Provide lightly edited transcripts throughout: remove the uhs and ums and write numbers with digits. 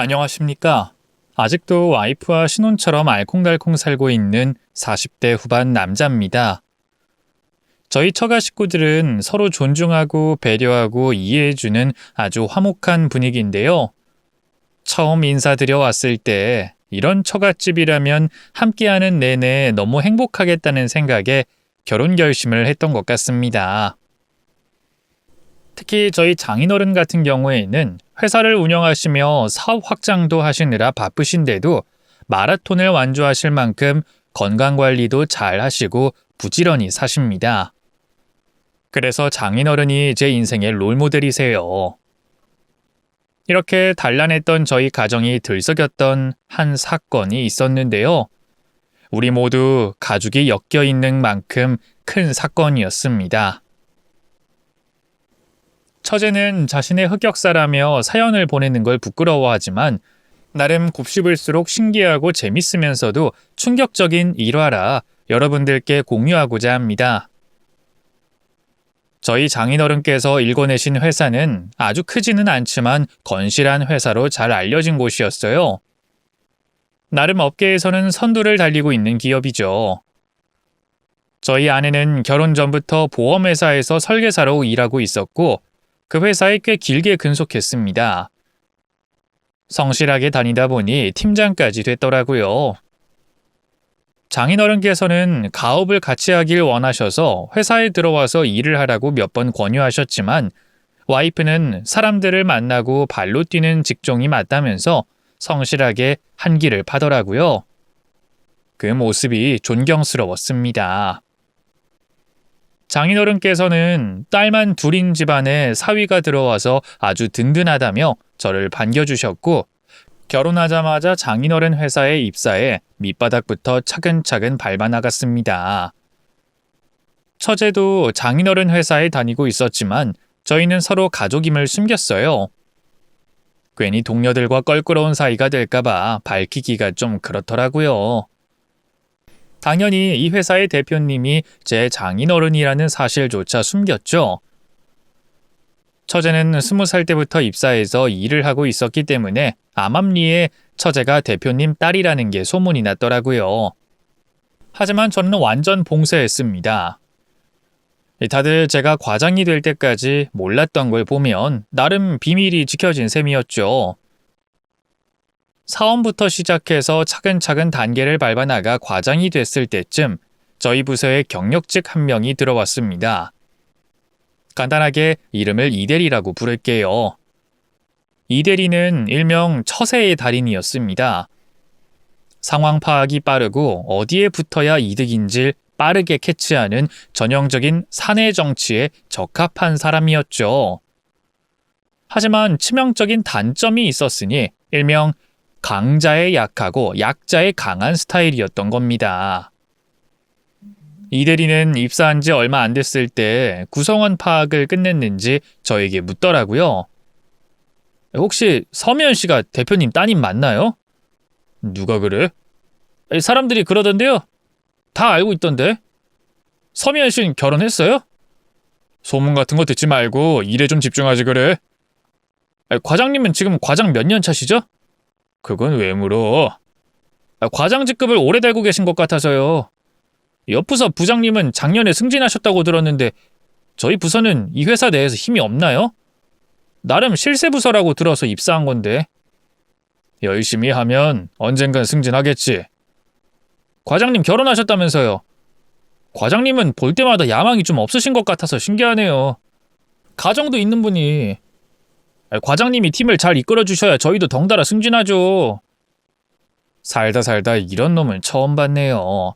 안녕하십니까? 아직도 와이프와 신혼처럼 알콩달콩 살고 있는 40대 후반 남자입니다. 저희 처가 식구들은 서로 존중하고 배려하고 이해해주는 아주 화목한 분위기인데요. 처음 인사드려 왔을 때 이런 처갓집이라면 함께하는 내내 너무 행복하겠다는 생각에 결혼 결심을 했던 것 같습니다. 특히 저희 장인어른 같은 경우에는 회사를 운영하시며 사업 확장도 하시느라 바쁘신데도 마라톤을 완주하실 만큼 건강관리도 잘 하시고 부지런히 사십니다. 그래서 장인어른이 제 인생의 롤모델이세요. 이렇게 단란했던 저희 가정이 들썩였던 한 사건이 있었는데요. 우리 모두 가족이 엮여 있는 만큼 큰 사건이었습니다. 처제는 자신의 흑역사라며 사연을 보내는 걸 부끄러워하지만 나름 곱씹을수록 신기하고 재밌으면서도 충격적인 일화라 여러분들께 공유하고자 합니다. 저희 장인어른께서 일궈내신 회사는 아주 크지는 않지만 건실한 회사로 잘 알려진 곳이었어요. 나름 업계에서는 선두를 달리고 있는 기업이죠. 저희 아내는 결혼 전부터 보험회사에서 설계사로 일하고 있었고 그 회사에 꽤 길게 근속했습니다. 성실하게 다니다 보니 팀장까지 됐더라고요. 장인어른께서는 가업을 같이 하길 원하셔서 회사에 들어와서 일을 하라고 몇 번 권유하셨지만 와이프는 사람들을 만나고 발로 뛰는 직종이 맞다면서 성실하게 한 길을 파더라고요. 그 모습이 존경스러웠습니다. 장인어른께서는 딸만 둘인 집안에 사위가 들어와서 아주 든든하다며 저를 반겨주셨고 결혼하자마자 장인어른 회사에 입사해 밑바닥부터 차근차근 밟아나갔습니다. 처제도 장인어른 회사에 다니고 있었지만 저희는 서로 가족임을 숨겼어요. 괜히 동료들과 껄끄러운 사이가 될까봐 밝히기가 좀 그렇더라고요. 당연히 이 회사의 대표님이 제 장인어른이라는 사실조차 숨겼죠. 처제는 20살 때부터 입사해서 일을 하고 있었기 때문에 암암리에 처제가 대표님 딸이라는 게 소문이 났더라고요. 하지만 저는 완전 봉쇄했습니다. 다들 제가 과장이 될 때까지 몰랐던 걸 보면 나름 비밀이 지켜진 셈이었죠. 사원부터 시작해서 차근차근 단계를 밟아나가 과장이 됐을 때쯤 저희 부서에 경력직 한 명이 들어왔습니다. 간단하게 이름을 이대리라고 부를게요. 이대리는 일명 처세의 달인이었습니다. 상황 파악이 빠르고 어디에 붙어야 이득인지 빠르게 캐치하는 전형적인 사내 정치에 적합한 사람이었죠. 하지만 치명적인 단점이 있었으니 일명 강자에 약하고 약자에 강한 스타일이었던 겁니다. 이 대리는 입사한 지 얼마 안 됐을 때 구성원 파악을 끝냈는지 저에게 묻더라고요. 혹시 서미연 씨가 대표님 따님 맞나요? 누가 그래? 사람들이 그러던데요. 다 알고 있던데. 서미연 씨는 결혼했어요? 소문 같은 거 듣지 말고 일에 좀 집중하지 그래. 과장님은 지금 과장 몇 년 차시죠? 그건 왜 물어? 과장 직급을 오래 달고 계신 것 같아서요. 옆 부서 부장님은 작년에 승진하셨다고 들었는데 저희 부서는 이 회사 내에서 힘이 없나요? 나름 실세부서라고 들어서 입사한 건데. 열심히 하면 언젠간 승진하겠지. 과장님 결혼하셨다면서요. 과장님은 볼 때마다 야망이 좀 없으신 것 같아서 신기하네요. 가정도 있는 분이. 과장님이 팀을 잘 이끌어주셔야 저희도 덩달아 승진하죠. 살다 이런 놈은 처음 봤네요.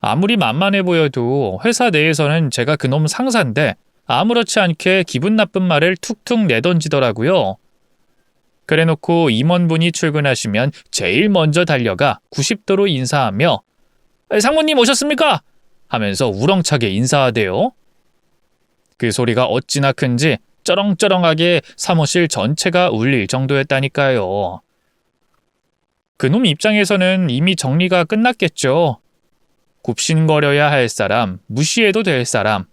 아무리 만만해 보여도 회사 내에서는 제가 그놈 상사인데 아무렇지 않게 기분 나쁜 말을 툭툭 내던지더라고요. 그래놓고 임원분이 출근하시면 제일 먼저 달려가 90도로 인사하며 상무님 오셨습니까? 하면서 우렁차게 인사하대요. 그 소리가 어찌나 큰지 쩌렁쩌렁하게 사무실 전체가 울릴 정도였다니까요. 그놈 입장에서는 이미 정리가 끝났겠죠. 굽신거려야 할 사람, 무시해도 될 사람.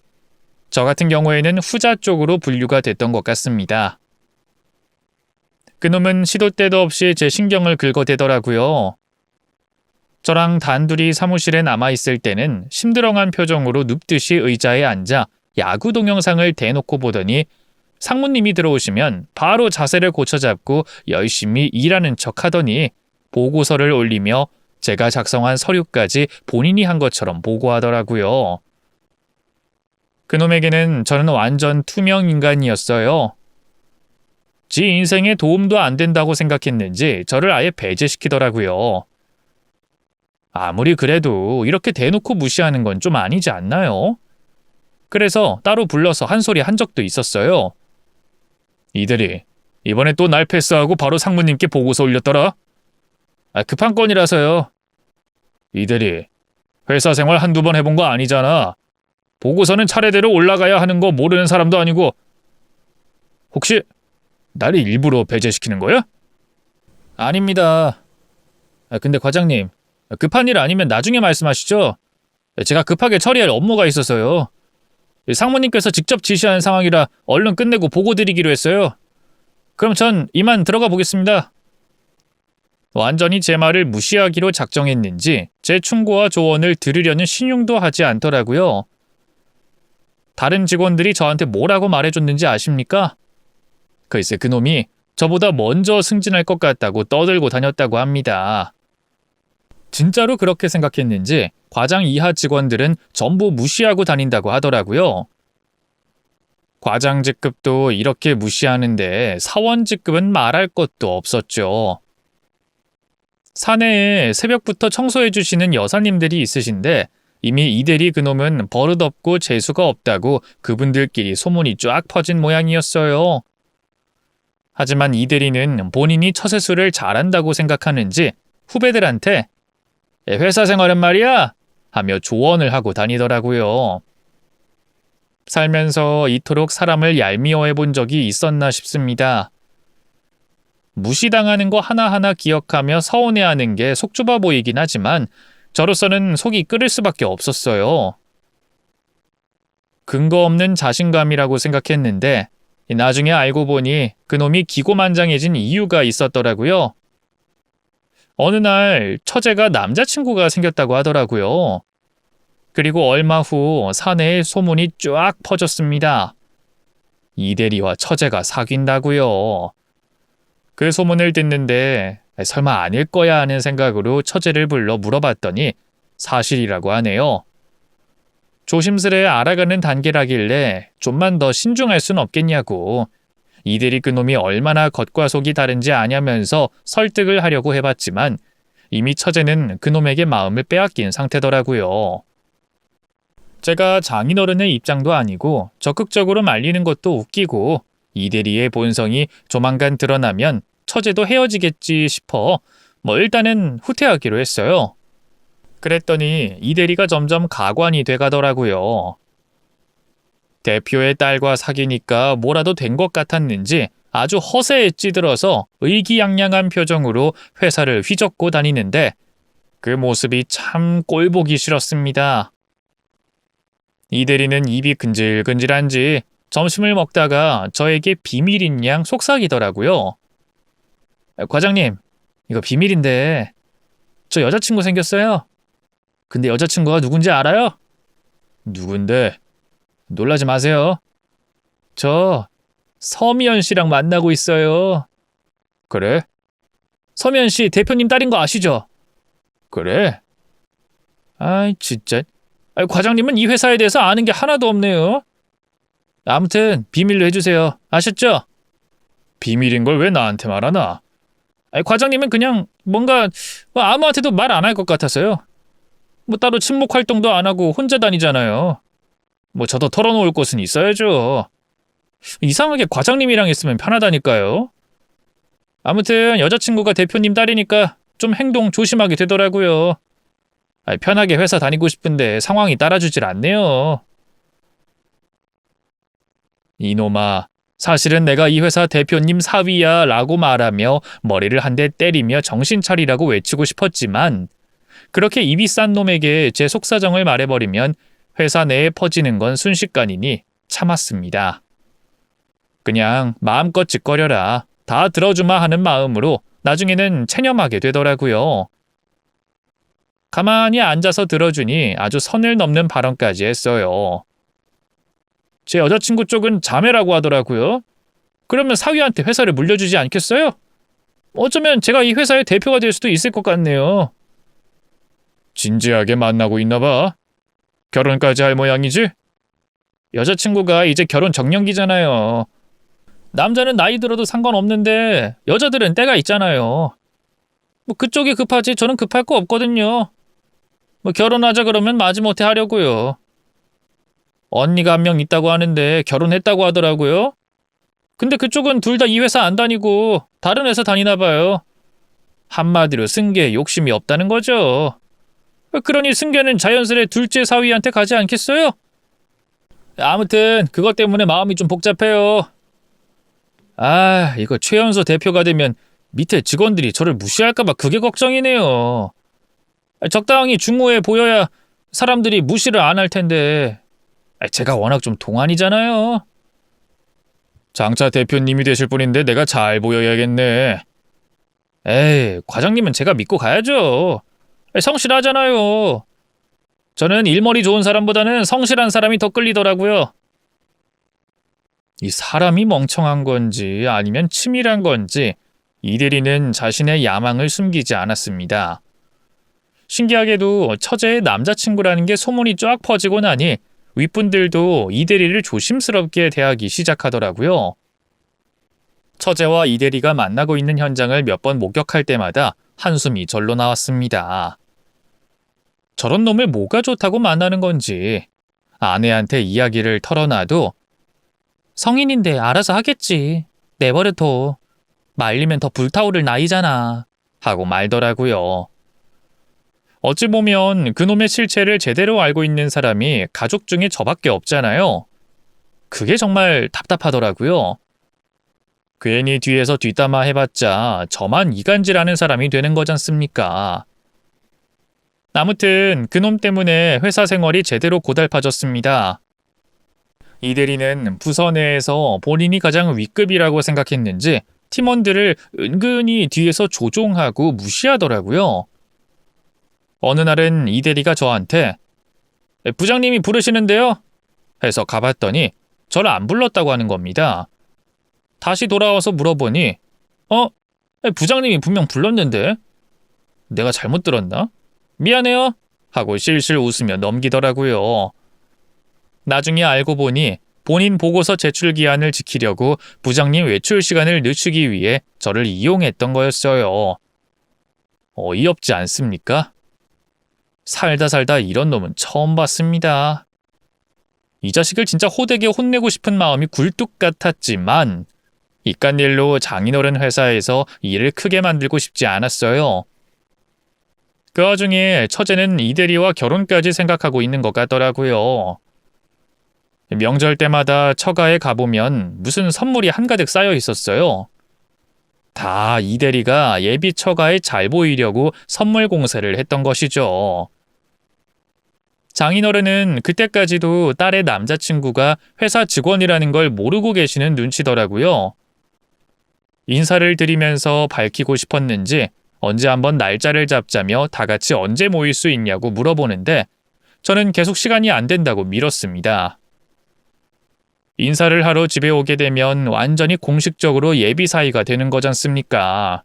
저 같은 경우에는 후자 쪽으로 분류가 됐던 것 같습니다. 그놈은 시도 때도 없이 제 신경을 긁어대더라고요. 저랑 단둘이 사무실에 남아있을 때는 심드렁한 표정으로 눕듯이 의자에 앉아 야구 동영상을 대놓고 보더니 상무님이 들어오시면 바로 자세를 고쳐잡고 열심히 일하는 척하더니 보고서를 올리며 제가 작성한 서류까지 본인이 한 것처럼 보고하더라고요. 그놈에게는 저는 완전 투명 인간이었어요. 지 인생에 도움도 안 된다고 생각했는지 저를 아예 배제시키더라고요. 아무리 그래도 이렇게 대놓고 무시하는 건 좀 아니지 않나요? 그래서 따로 불러서 한 소리 한 적도 있었어요. 이대리, 이번에 또 날 패스하고 바로 상무님께 보고서 올렸더라. 급한 건이라서요. 이대리, 회사 생활 한두 번 해본 거 아니잖아. 보고서는 차례대로 올라가야 하는 거 모르는 사람도 아니고. 혹시 나를 일부러 배제시키는 거야? 아닙니다. 근데 과장님, 급한 일 아니면 나중에 말씀하시죠. 제가 급하게 처리할 업무가 있어서요. 상무님께서 직접 지시하는 상황이라 얼른 끝내고 보고 드리기로 했어요. 그럼 전 이만 들어가 보겠습니다. 완전히 제 말을 무시하기로 작정했는지 제 충고와 조언을 들으려는 신용도 하지 않더라고요. 다른 직원들이 저한테 뭐라고 말해줬는지 아십니까? 글쎄 그놈이 저보다 먼저 승진할 것 같다고 떠들고 다녔다고 합니다. 진짜로 그렇게 생각했는지 과장 이하 직원들은 전부 무시하고 다닌다고 하더라고요. 과장 직급도 이렇게 무시하는데 사원 직급은 말할 것도 없었죠. 사내에 새벽부터 청소해 주시는 여사님들이 있으신데 이미 이대리 그놈은 버릇없고 재수가 없다고 그분들끼리 소문이 쫙 퍼진 모양이었어요. 하지만 이대리는 본인이 처세술을 잘한다고 생각하는지 후배들한테 회사 생활은 말이야 하며 조언을 하고 다니더라고요. 살면서 이토록 사람을 얄미워해 본 적이 있었나 싶습니다. 무시당하는 거 하나하나 기억하며 서운해하는 게 속 좁아 보이긴 하지만 저로서는 속이 끓을 수밖에 없었어요. 근거 없는 자신감이라고 생각했는데 나중에 알고 보니 그놈이 기고만장해진 이유가 있었더라고요. 어느 날 처제가 남자친구가 생겼다고 하더라고요. 그리고 얼마 후 사내에 소문이 쫙 퍼졌습니다. 이대리와 처제가 사귄다고요. 그 소문을 듣는데 설마 아닐 거야 하는 생각으로 처제를 불러 물어봤더니 사실이라고 하네요. 조심스레 알아가는 단계라길래 좀만 더 신중할 순 없겠냐고. 이대리 그놈이 얼마나 겉과 속이 다른지 아냐면서 설득을 하려고 해봤지만 이미 처제는 그놈에게 마음을 빼앗긴 상태더라고요. 제가 장인어른의 입장도 아니고 적극적으로 말리는 것도 웃기고 이대리의 본성이 조만간 드러나면 처제도 헤어지겠지 싶어 일단은 후퇴하기로 했어요. 그랬더니 이대리가 점점 가관이 돼가더라고요. 대표의 딸과 사귀니까 뭐라도 된 것 같았는지 아주 허세에 찌들어서 의기양양한 표정으로 회사를 휘젓고 다니는데 그 모습이 참 꼴보기 싫었습니다. 이대리는 입이 근질근질한지 점심을 먹다가 저에게 비밀인 양 속삭이더라고요. 과장님, 이거 비밀인데 저 여자친구 생겼어요. 근데 여자친구가 누군지 알아요? 누군데? 놀라지 마세요. 저 서미연 씨랑 만나고 있어요. 그래? 서미연 씨 대표님 딸인 거 아시죠? 그래? 아이 진짜. 과장님은 이 회사에 대해서 아는 게 하나도 없네요. 아무튼 비밀로 해주세요. 아셨죠? 비밀인 걸 왜 나한테 말하나? 과장님은 그냥 뭔가 아무한테도 말 안 할 것 같아서요. 따로 친목 활동도 안 하고 혼자 다니잖아요. 저도 털어놓을 곳은 있어야죠. 이상하게 과장님이랑 있으면 편하다니까요. 아무튼 여자친구가 대표님 딸이니까 좀 행동 조심하게 되더라고요. 편하게 회사 다니고 싶은데 상황이 따라주질 않네요. 이놈아, 사실은 내가 이 회사 대표님 사위야 라고 말하며 머리를 한 대 때리며 정신 차리라고 외치고 싶었지만 그렇게 입이 싼 놈에게 제 속사정을 말해버리면 회사 내에 퍼지는 건 순식간이니 참았습니다. 그냥 마음껏 짓거려라. 다 들어주마 하는 마음으로 나중에는 체념하게 되더라고요. 가만히 앉아서 들어주니 아주 선을 넘는 발언까지 했어요. 제 여자친구 쪽은 자매라고 하더라고요. 그러면 사위한테 회사를 물려주지 않겠어요? 어쩌면 제가 이 회사의 대표가 될 수도 있을 것 같네요. 진지하게 만나고 있나 봐. 결혼까지 할 모양이지? 여자친구가 이제 결혼 정년기잖아요. 남자는 나이 들어도 상관없는데 여자들은 때가 있잖아요. 뭐 그쪽이 급하지 저는 급할 거 없거든요. 뭐 결혼하자 그러면 마지못해 하려고요. 언니가 한 명 있다고 하는데 결혼했다고 하더라고요. 근데 그쪽은 둘 다 이 회사 안 다니고 다른 회사 다니나 봐요. 한마디로 승계에 욕심이 없다는 거죠. 그러니 승계는 자연스레 둘째 사위한테 가지 않겠어요? 아무튼 그것 때문에 마음이 좀 복잡해요. 이거 최연소 대표가 되면 밑에 직원들이 저를 무시할까봐 그게 걱정이네요. 적당히 중후해 보여야 사람들이 무시를 안 할 텐데 제가 워낙 좀 동안이잖아요. 장차 대표님이 되실 분인데 내가 잘 보여야겠네. 과장님은 제가 믿고 가야죠. 성실하잖아요. 저는 일머리 좋은 사람보다는 성실한 사람이 더 끌리더라고요. 이 사람이 멍청한 건지 아니면 치밀한 건지 이 대리는 자신의 야망을 숨기지 않았습니다. 신기하게도 처제의 남자친구라는 게 소문이 쫙 퍼지고 나니 윗분들도 이 대리를 조심스럽게 대하기 시작하더라고요. 처제와 이 대리가 만나고 있는 현장을 몇 번 목격할 때마다 한숨이 절로 나왔습니다. 저런 놈을 뭐가 좋다고 만나는 건지 아내한테 이야기를 털어놔도 성인인데 알아서 하겠지. 내버려둬. 말리면 더 불타오를 나이잖아. 하고 말더라고요. 어찌 보면 그놈의 실체를 제대로 알고 있는 사람이 가족 중에 저밖에 없잖아요. 그게 정말 답답하더라고요. 괜히 뒤에서 뒷담화 해봤자 저만 이간질하는 사람이 되는 거잖습니까. 아무튼 그놈 때문에 회사 생활이 제대로 고달파졌습니다. 이 대리는 부서 내에서 본인이 가장 윗급이라고 생각했는지 팀원들을 은근히 뒤에서 조종하고 무시하더라고요. 어느 날은 이 대리가 저한테 부장님이 부르시는데요? 해서 가봤더니 저를 안 불렀다고 하는 겁니다. 다시 돌아와서 물어보니 부장님이 분명 불렀는데 내가 잘못 들었나? 미안해요 하고 실실 웃으며 넘기더라고요. 나중에 알고 보니 본인 보고서 제출 기한을 지키려고 부장님 외출 시간을 늦추기 위해 저를 이용했던 거였어요. 어이없지 않습니까? 살다 이런 놈은 처음 봤습니다. 이 자식을 진짜 호되게 혼내고 싶은 마음이 굴뚝 같았지만 이깟 일로 장인어른 회사에서 일을 크게 만들고 싶지 않았어요. 그 와중에 처제는 이 대리와 결혼까지 생각하고 있는 것 같더라고요. 명절 때마다 처가에 가보면 무슨 선물이 한가득 쌓여 있었어요. 다 이 대리가 예비 처가에 잘 보이려고 선물 공세를 했던 것이죠. 장인어른은 그때까지도 딸의 남자친구가 회사 직원이라는 걸 모르고 계시는 눈치더라고요. 인사를 드리면서 밝히고 싶었는지 언제 한번 날짜를 잡자며 다 같이 언제 모일 수 있냐고 물어보는데 저는 계속 시간이 안 된다고 미뤘습니다. 인사를 하러 집에 오게 되면 완전히 공식적으로 예비 사이가 되는 거잖습니까.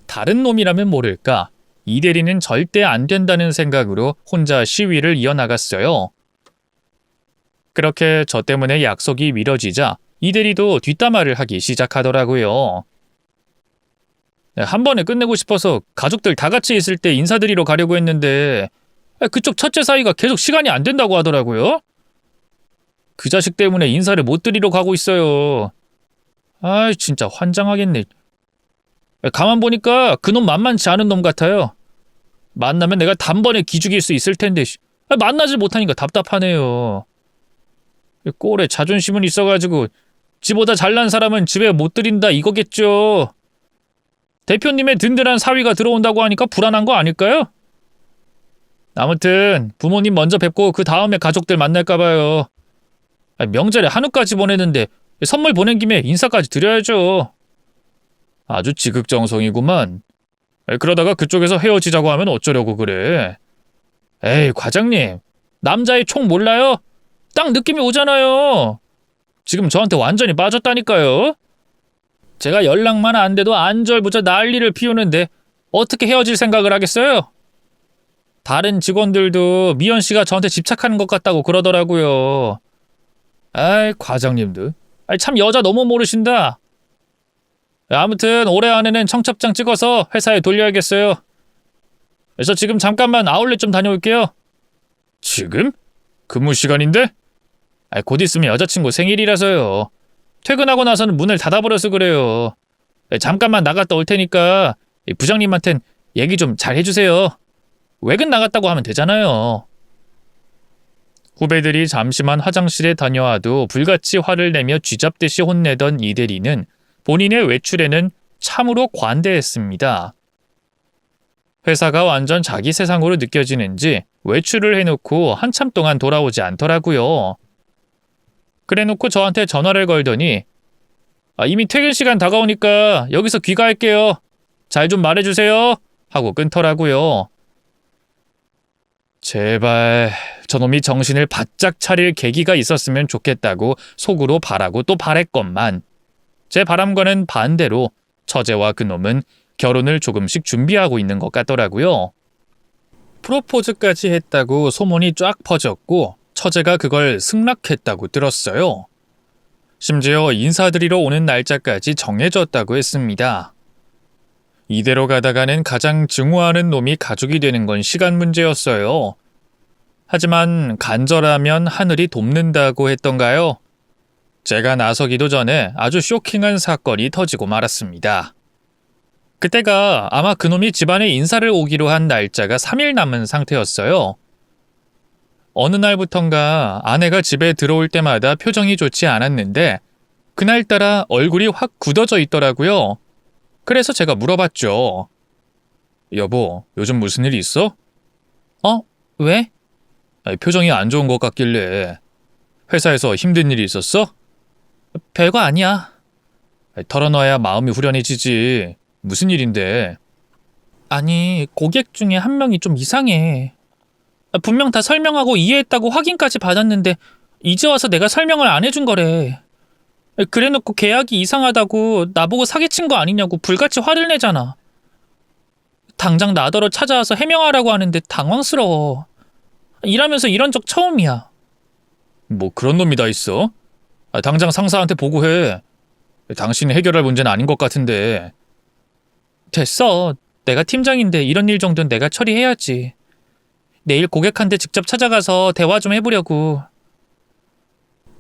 다른 놈이라면 모를까 이 대리는 절대 안 된다는 생각으로 혼자 시위를 이어나갔어요. 그렇게 저 때문에 약속이 미뤄지자 이 대리도 뒷담화를 하기 시작하더라고요. 한 번에 끝내고 싶어서 가족들 다 같이 있을 때 인사드리러 가려고 했는데 그쪽 첫째 사이가 계속 시간이 안 된다고 하더라고요. 그 자식 때문에 인사를 못 드리러 가고 있어요. 진짜 환장하겠네. 가만 보니까 그놈 만만치 않은 놈 같아요. 만나면 내가 단번에 기죽일 수 있을 텐데 만나질 못하니까 답답하네요. 꼴에 자존심은 있어가지고 지보다 잘난 사람은 집에 못 들인다 이거겠죠. 대표님의 든든한 사위가 들어온다고 하니까 불안한 거 아닐까요? 아무튼 부모님 먼저 뵙고 그 다음에 가족들 만날까봐요. 명절에 한우까지 보내는데 선물 보낸 김에 인사까지 드려야죠. 아주 지극정성이구만. 그러다가 그쪽에서 헤어지자고 하면 어쩌려고 그래. 에이, 과장님. 남자의 촉 몰라요? 딱 느낌이 오잖아요. 지금 저한테 완전히 빠졌다니까요. 제가 연락만 안 돼도 안절부절 난리를 피우는데 어떻게 헤어질 생각을 하겠어요? 다른 직원들도 미연 씨가 저한테 집착하는 것 같다고 그러더라고요. 아이, 과장님도. 아이, 참 여자 너무 모르신다. 아무튼 올해 안에는 청첩장 찍어서 회사에 돌려야겠어요. 그래서 지금 잠깐만 아울렛 좀 다녀올게요. 지금? 근무 시간인데? 아이, 곧 있으면 여자친구 생일이라서요. 퇴근하고 나서는 문을 닫아버려서 그래요. 잠깐만 나갔다 올 테니까 부장님한텐 얘기 좀 잘 해주세요. 외근 나갔다고 하면 되잖아요. 후배들이 잠시만 화장실에 다녀와도 불같이 화를 내며 쥐잡듯이 혼내던 이 대리는 본인의 외출에는 참으로 관대했습니다. 회사가 완전 자기 세상으로 느껴지는지 외출을 해놓고 한참 동안 돌아오지 않더라고요. 그래놓고 저한테 전화를 걸더니 이미 퇴근 시간 다가오니까 여기서 귀가할게요. 잘 좀 말해주세요. 하고 끊더라고요. 제발 저놈이 정신을 바짝 차릴 계기가 있었으면 좋겠다고 속으로 바라고 또 바랬건만 제 바람과는 반대로 처제와 그놈은 결혼을 조금씩 준비하고 있는 것 같더라고요. 프로포즈까지 했다고 소문이 쫙 퍼졌고 처제가 그걸 승낙했다고 들었어요. 심지어 인사드리러 오는 날짜까지 정해졌다고 했습니다. 이대로 가다가는 가장 증오하는 놈이 가족이 되는 건 시간 문제였어요. 하지만 간절하면 하늘이 돕는다고 했던가요? 제가 나서기도 전에 아주 쇼킹한 사건이 터지고 말았습니다. 그때가 아마 그놈이 집안에 인사를 오기로 한 날짜가 3일 남은 상태였어요. 어느 날부턴가 아내가 집에 들어올 때마다 표정이 좋지 않았는데 그날따라 얼굴이 확 굳어져 있더라고요. 그래서 제가 물어봤죠. 여보, 요즘 무슨 일 있어? 왜? 표정이 안 좋은 것 같길래. 회사에서 힘든 일이 있었어? 별거 아니야. 털어놔야 마음이 후련해지지. 무슨 일인데? 아니, 고객 중에 한 명이 좀 이상해. 분명 다 설명하고 이해했다고 확인까지 받았는데 이제 와서 내가 설명을 안 해준 거래. 그래놓고 계약이 이상하다고 나보고 사기친 거 아니냐고 불같이 화를 내잖아. 당장 나더러 찾아와서 해명하라고 하는데 당황스러워. 일하면서 이런 적 처음이야. 뭐 그런 놈이 다 있어? 당장 상사한테 보고해. 당신이 해결할 문제는 아닌 것 같은데. 됐어. 내가 팀장인데 이런 일 정도는 내가 처리해야지. 내일 고객한테 직접 찾아가서 대화 좀 해보려고.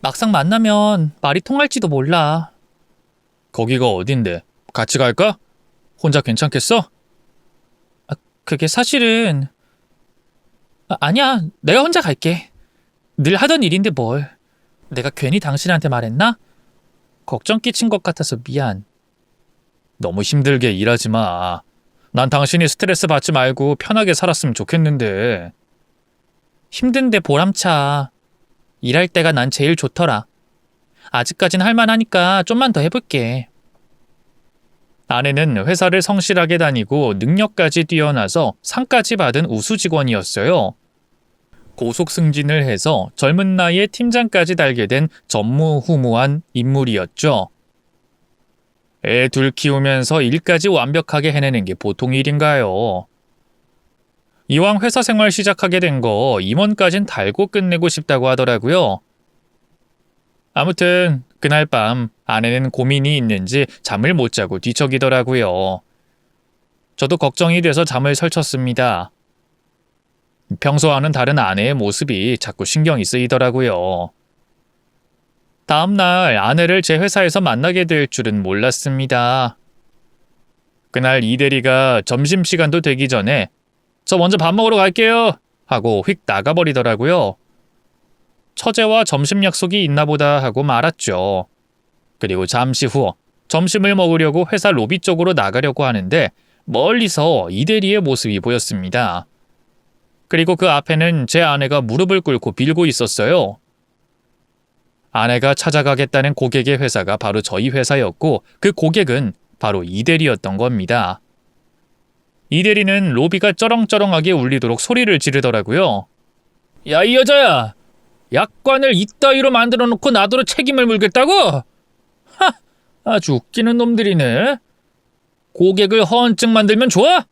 막상 만나면 말이 통할지도 몰라. 거기가 어딘데? 같이 갈까? 혼자 괜찮겠어? 그게 사실은... 아니야, 내가 혼자 갈게. 늘 하던 일인데 뭘. 내가 괜히 당신한테 말했나? 걱정 끼친 것 같아서 미안. 너무 힘들게 일하지 마. 난 당신이 스트레스 받지 말고 편하게 살았으면 좋겠는데. 힘든데 보람차. 일할 때가 난 제일 좋더라. 아직까진 할만하니까 좀만 더 해볼게. 아내는 회사를 성실하게 다니고 능력까지 뛰어나서 상까지 받은 우수 직원이었어요. 고속 승진을 해서 젊은 나이에 팀장까지 달게 된 전무후무한 인물이었죠. 애 둘 키우면서 일까지 완벽하게 해내는 게 보통 일인가요? 이왕 회사 생활 시작하게 된 거 임원까진 달고 끝내고 싶다고 하더라고요. 아무튼 그날 밤 아내는 고민이 있는지 잠을 못 자고 뒤척이더라고요. 저도 걱정이 돼서 잠을 설쳤습니다. 평소와는 다른 아내의 모습이 자꾸 신경이 쓰이더라고요. 다음날 아내를 제 회사에서 만나게 될 줄은 몰랐습니다. 그날 이 대리가 점심시간도 되기 전에 저 먼저 밥 먹으러 갈게요 하고 휙 나가버리더라고요. 처제와 점심 약속이 있나 보다 하고 말았죠. 그리고 잠시 후 점심을 먹으려고 회사 로비 쪽으로 나가려고 하는데 멀리서 이 대리의 모습이 보였습니다. 그리고 그 앞에는 제 아내가 무릎을 꿇고 빌고 있었어요. 아내가 찾아가겠다는 고객의 회사가 바로 저희 회사였고 그 고객은 바로 이대리였던 겁니다. 이대리는 로비가 쩌렁쩌렁하게 울리도록 소리를 지르더라고요. 야, 이 여자야! 약관을 이따위로 만들어 놓고 나더러 책임을 물겠다고? 하! 아주 웃기는 놈들이네. 고객을 허언증 만들면 좋아?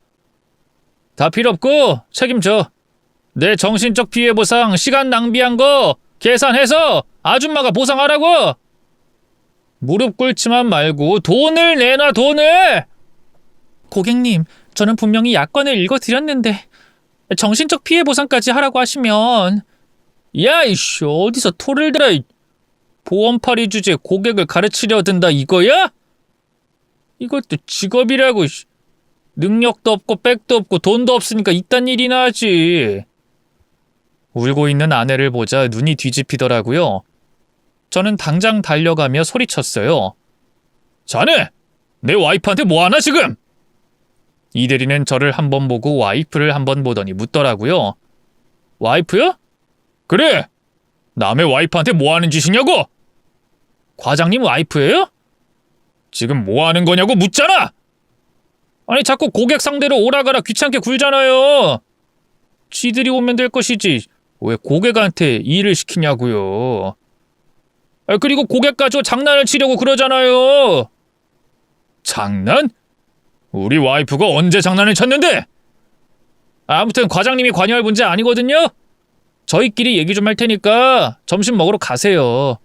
다 필요 없고 책임져. 내 정신적 피해 보상, 시간 낭비한 거 계산해서 아줌마가 보상하라고! 무릎 꿇지만 말고 돈을 내놔, 돈을! 고객님, 저는 분명히 약관을 읽어드렸는데 정신적 피해 보상까지 하라고 하시면. 야, 이씨, 어디서 토를 대라. 보험팔이 주제에 고객을 가르치려 든다 이거야? 이것도 직업이라고. 능력도 없고 백도 없고 돈도 없으니까 이딴 일이나 하지. 울고 있는 아내를 보자 눈이 뒤집히더라고요. 저는 당장 달려가며 소리쳤어요. 자네! 내 와이프한테 뭐하나 지금? 이 대리는 저를 한 번 보고 와이프를 한 번 보더니 묻더라고요. 와이프요? 그래! 남의 와이프한테 뭐하는 짓이냐고! 과장님 와이프예요? 지금 뭐하는 거냐고 묻잖아! 아니 자꾸 고객 상대로 오라가라 귀찮게 굴잖아요. 지들이 오면 될 것이지 왜 고객한테 일을 시키냐고요. 그리고 고객 가지고 장난을 치려고 그러잖아요. 장난? 우리 와이프가 언제 장난을 쳤는데? 아무튼 과장님이 관여할 문제 아니거든요. 저희끼리 얘기 좀 할 테니까 점심 먹으러 가세요.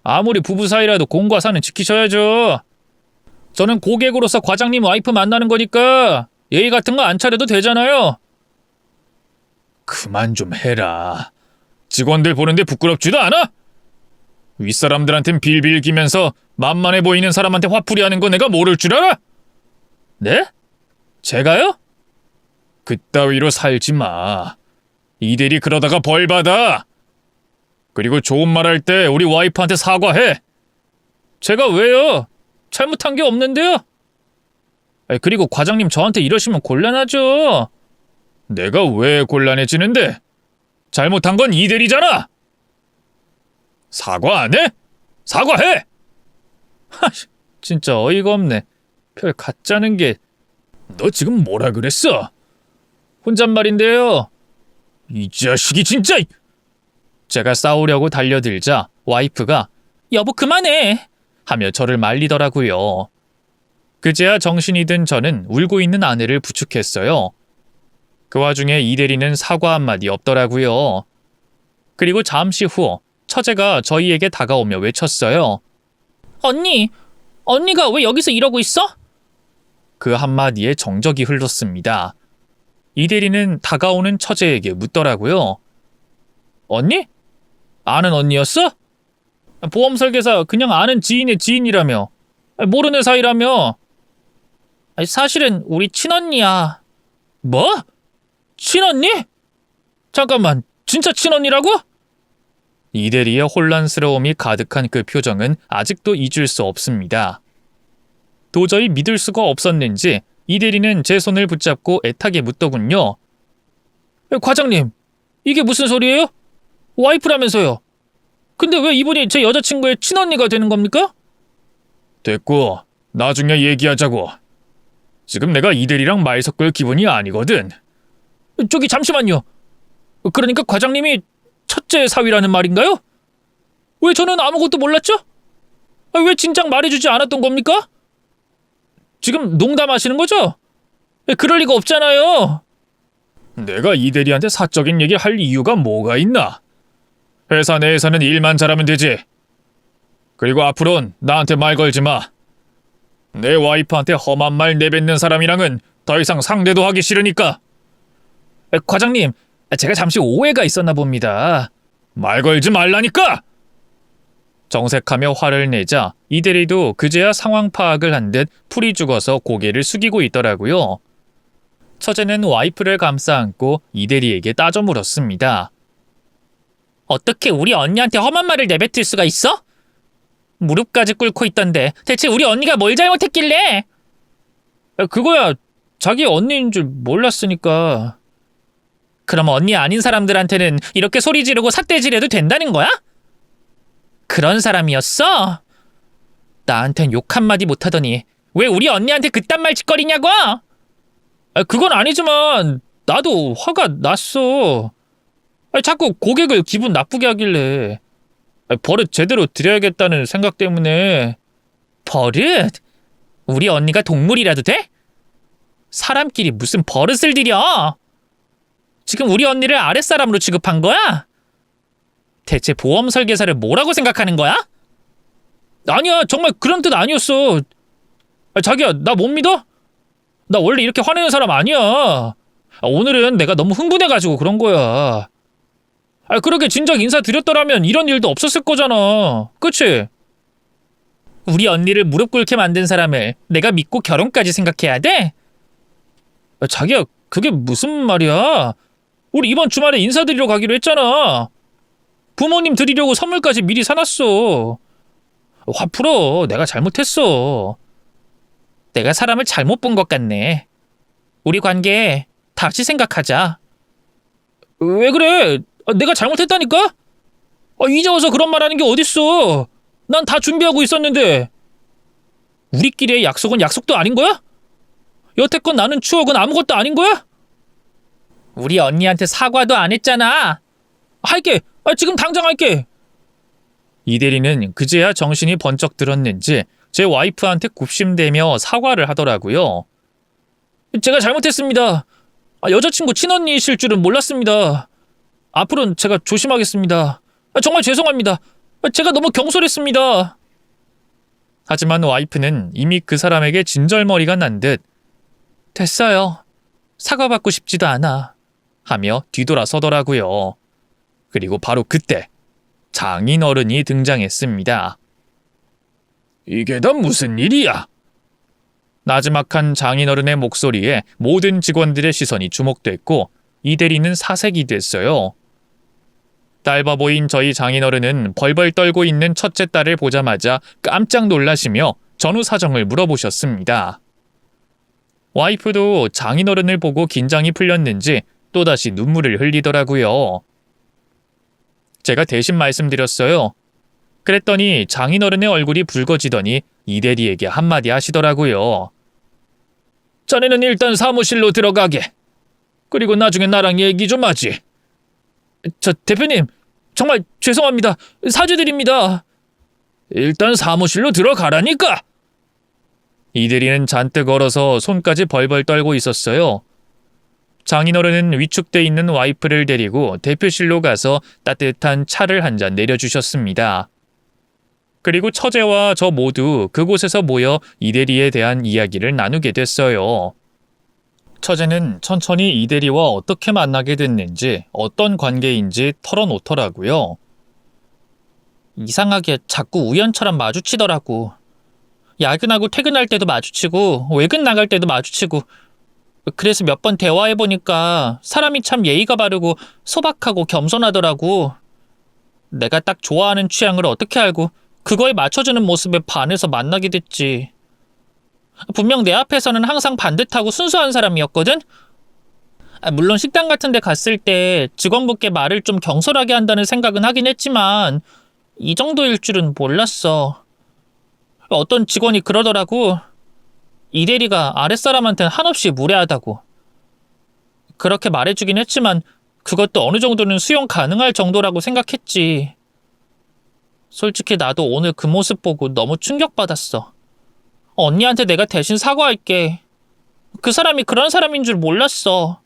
아무리 부부 사이라도 공과 사는 지키셔야죠. 저는 고객으로서 과장님 와이프 만나는 거니까 예의 같은 거 안 차려도 되잖아요. 그만 좀 해라. 직원들 보는데 부끄럽지도 않아? 윗사람들한텐 빌빌 기면서 만만해 보이는 사람한테 화풀이하는 거 내가 모를 줄 알아? 네? 제가요? 그따위로 살지 마. 이대리 그러다가 벌 받아. 그리고 좋은 말 할 때 우리 와이프한테 사과해. 제가 왜요? 잘못한 게 없는데요? 그리고 과장님 저한테 이러시면 곤란하죠. 내가 왜 곤란해지는데? 잘못한 건 이대리잖아. 사과 안 해? 사과해! 하, 진짜 어이가 없네. 별 가짜는 게. 너 지금 뭐라 그랬어? 혼잣말인데요. 이 자식이 진짜. 제가 싸우려고 달려들자 와이프가 여보 그만해 하며 저를 말리더라고요. 그제야 정신이 든 저는 울고 있는 아내를 부축했어요. 그 와중에 이대리는 사과 한마디 없더라고요. 그리고 잠시 후 처제가 저희에게 다가오며 외쳤어요. 언니, 언니가 왜 여기서 이러고 있어? 그 한마디에 정적이 흘렀습니다. 이대리는 다가오는 처제에게 묻더라고요. 언니? 아는 언니였어? 보험 설계사 그냥 아는 지인의 지인이라며. 모르는 사이라며. 사실은 우리 친언니야. 뭐? 친언니? 잠깐만, 진짜 친언니라고? 이대리의 혼란스러움이 가득한 그 표정은 아직도 잊을 수 없습니다. 도저히 믿을 수가 없었는지 이대리는 제 손을 붙잡고 애타게 묻더군요. 과장님, 이게 무슨 소리예요? 와이프라면서요. 근데 왜 이분이 제 여자친구의 친언니가 되는 겁니까? 됐고, 나중에 얘기하자고. 지금 내가 이대리랑 말 섞을 기분이 아니거든. 저기 잠시만요. 그러니까 과장님이 첫째 사위라는 말인가요? 왜 저는 아무것도 몰랐죠? 왜 진작 말해주지 않았던 겁니까? 지금 농담하시는 거죠? 그럴 리가 없잖아요. 내가 이대리한테 사적인 얘기 할 이유가 뭐가 있나? 회사 내에서는 일만 잘하면 되지. 그리고 앞으론 나한테 말 걸지 마. 내 와이프한테 험한 말 내뱉는 사람이랑은 더 이상 상대도 하기 싫으니까. 과장님, 제가 잠시 오해가 있었나 봅니다. 말 걸지 말라니까! 정색하며 화를 내자 이대리도 그제야 상황 파악을 한 듯 풀이 죽어서 고개를 숙이고 있더라고요. 처제는 와이프를 감싸 안고 이대리에게 따져 물었습니다. 어떻게 우리 언니한테 험한 말을 내뱉을 수가 있어? 무릎까지 꿇고 있던데 대체 우리 언니가 뭘 잘못했길래? 그거야 자기 언니인 줄 몰랐으니까. 그럼 언니 아닌 사람들한테는 이렇게 소리 지르고 삿대질해도 된다는 거야? 그런 사람이었어? 나한텐 욕 한마디 못하더니 왜 우리 언니한테 그딴 말 짓거리냐고? 그건 아니지만 나도 화가 났어. 자꾸 고객을 기분 나쁘게 하길래 버릇 제대로 드려야겠다는 생각 때문에. 버릇? 우리 언니가 동물이라도 돼? 사람끼리 무슨 버릇을 들여? 지금 우리 언니를 아랫사람으로 취급한 거야? 대체 보험 설계사를 뭐라고 생각하는 거야? 아니야, 정말 그런 뜻 아니었어. 자기야, 나 못 믿어? 나 원래 이렇게 화내는 사람 아니야. 오늘은 내가 너무 흥분해가지고 그런 거야. 그렇게 진작 인사드렸더라면 이런 일도 없었을 거잖아. 그치? 우리 언니를 무릎 꿇게 만든 사람을 내가 믿고 결혼까지 생각해야 돼? 자기야, 그게 무슨 말이야? 우리 이번 주말에 인사드리러 가기로 했잖아. 부모님 드리려고 선물까지 미리 사놨어. 화 풀어. 내가 잘못했어. 내가 사람을 잘못 본 것 같네. 우리 관계 다시 생각하자. 왜 그래? 내가 잘못했다니까? 이제 와서 그런 말 하는 게 어딨어. 난 다 준비하고 있었는데. 우리끼리의 약속은 약속도 아닌 거야? 여태껏 나눈 추억은 아무것도 아닌 거야? 우리 언니한테 사과도 안 했잖아. 할게. 지금 당장 할게. 이 대리는 그제야 정신이 번쩍 들었는지 제 와이프한테 굽심대며 사과를 하더라고요. 제가 잘못했습니다. 여자친구 친언니이실 줄은 몰랐습니다. 앞으로는 제가 조심하겠습니다. 정말 죄송합니다. 제가 너무 경솔했습니다. 하지만 와이프는 이미 그 사람에게 진절머리가 난 듯 됐어요. 사과받고 싶지도 않아. 하며 뒤돌아서더라고요. 그리고 바로 그때 장인어른이 등장했습니다. 이게 다 무슨 일이야? 나지막한 장인어른의 목소리에 모든 직원들의 시선이 주목됐고 이 대리는 사색이 됐어요. 딸바 보인 저희 장인어른은 벌벌 떨고 있는 첫째 딸을 보자마자 깜짝 놀라시며 전후 사정을 물어보셨습니다. 와이프도 장인어른을 보고 긴장이 풀렸는지 또다시 눈물을 흘리더라고요. 제가 대신 말씀드렸어요. 그랬더니 장인어른의 얼굴이 붉어지더니 이 대리에게 한마디 하시더라고요. 자네는 일단 사무실로 들어가게. 그리고 나중에 나랑 얘기 좀 하지. 저 대표님, 정말 죄송합니다. 사죄드립니다. 일단 사무실로 들어가라니까. 이 대리는 잔뜩 얼어서 손까지 벌벌 떨고 있었어요. 장인어른은 위축돼 있는 와이프를 데리고 대표실로 가서 따뜻한 차를 한 잔 내려주셨습니다. 그리고 처제와 저 모두 그곳에서 모여 이 대리에 대한 이야기를 나누게 됐어요. 처제는 천천히 이 대리와 어떻게 만나게 됐는지, 어떤 관계인지 털어놓더라고요. 이상하게 자꾸 우연처럼 마주치더라고. 야근하고 퇴근할 때도 마주치고 외근 나갈 때도 마주치고. 그래서 몇 번 대화해보니까 사람이 참 예의가 바르고 소박하고 겸손하더라고. 내가 딱 좋아하는 취향을 어떻게 알고 그거에 맞춰주는 모습에 반해서 만나게 됐지. 분명 내 앞에서는 항상 반듯하고 순수한 사람이었거든? 물론 식당 같은 데 갔을 때 직원분께 말을 좀 경솔하게 한다는 생각은 하긴 했지만 이 정도일 줄은 몰랐어. 어떤 직원이 그러더라고. 이 대리가 아랫사람한테는 한없이 무례하다고. 그렇게 말해주긴 했지만 그것도 어느 정도는 수용 가능할 정도라고 생각했지. 솔직히 나도 오늘 그 모습 보고 너무 충격받았어. 언니한테 내가 대신 사과할게. 그 사람이 그런 사람인 줄 몰랐어.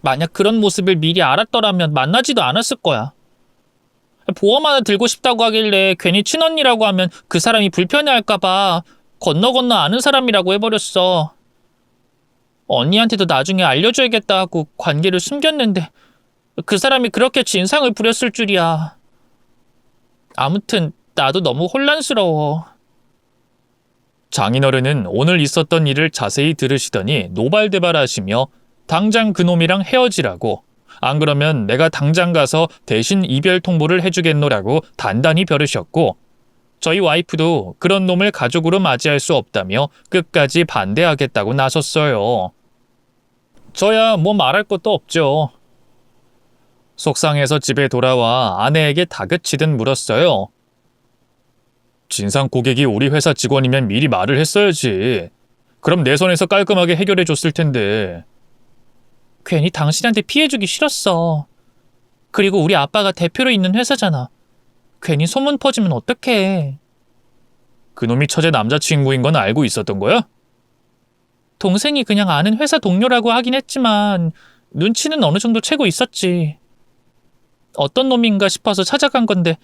만약 그런 모습을 미리 알았더라면 만나지도 않았을 거야. 보험 하나 들고 싶다고 하길래 괜히 친언니라고 하면 그 사람이 불편해할까봐 건너 아는 사람이라고 해버렸어. 언니한테도 나중에 알려줘야겠다 하고 관계를 숨겼는데 그 사람이 그렇게 진상을 부렸을 줄이야. 아무튼 나도 너무 혼란스러워. 장인어른은 오늘 있었던 일을 자세히 들으시더니 노발대발하시며 당장 그놈이랑 헤어지라고, 안 그러면 내가 당장 가서 대신 이별 통보를 해주겠노라고 단단히 벼르셨고, 저희 와이프도 그런 놈을 가족으로 맞이할 수 없다며 끝까지 반대하겠다고 나섰어요. 저야 뭐 말할 것도 없죠. 속상해서 집에 돌아와 아내에게 다그치듯 물었어요. 진상 고객이 우리 회사 직원이면 미리 말을 했어야지. 그럼 내 손에서 깔끔하게 해결해 줬을 텐데. 괜히 당신한테 피해주기 싫었어. 그리고 우리 아빠가 대표로 있는 회사잖아. 괜히 소문 퍼지면 어떡해. 그놈이 처제 남자친구인 건 알고 있었던 거야? 동생이 그냥 아는 회사 동료라고 하긴 했지만 눈치는 어느 정도 채고 있었지. 어떤 놈인가 싶어서 찾아간 건데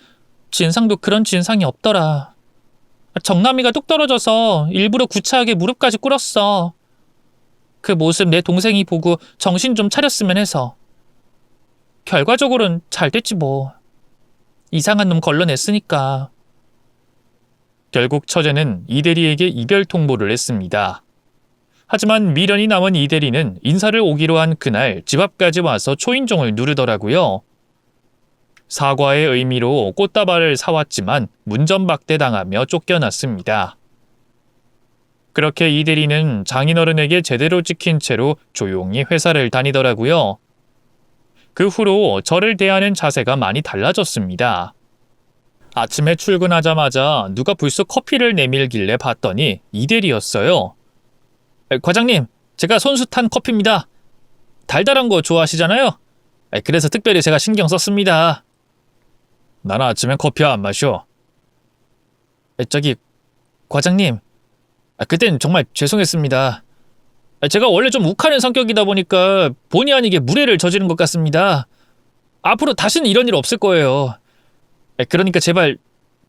진상도 그런 진상이 없더라. 정남이가 뚝 떨어져서 일부러 구차하게 무릎까지 꿇었어. 그 모습 내 동생이 보고 정신 좀 차렸으면 해서. 결과적으로는 잘 됐지 뭐. 이상한 놈 걸러냈으니까. 결국 처제는 이대리에게 이별 통보를 했습니다. 하지만 미련이 남은 이대리는 인사를 오기로 한 그날 집 앞까지 와서 초인종을 누르더라고요. 사과의 의미로 꽃다발을 사왔지만 문전박대당하며 쫓겨났습니다. 그렇게 이대리는 장인어른에게 제대로 찍힌 채로 조용히 회사를 다니더라고요. 그 후로 저를 대하는 자세가 많이 달라졌습니다. 아침에 출근하자마자 누가 불쑥 커피를 내밀길래 봤더니 이대리였어요. 과장님, 제가 손수 탄 커피입니다. 달달한 거 좋아하시잖아요? 그래서 특별히 제가 신경 썼습니다. 나는 아침엔 커피 안 마셔. 저기, 과장님, 그땐 정말 죄송했습니다. 제가 원래 좀 욱하는 성격이다 보니까 본의 아니게 무례를 저지른 것 같습니다. 앞으로 다시는 이런 일 없을 거예요. 그러니까 제발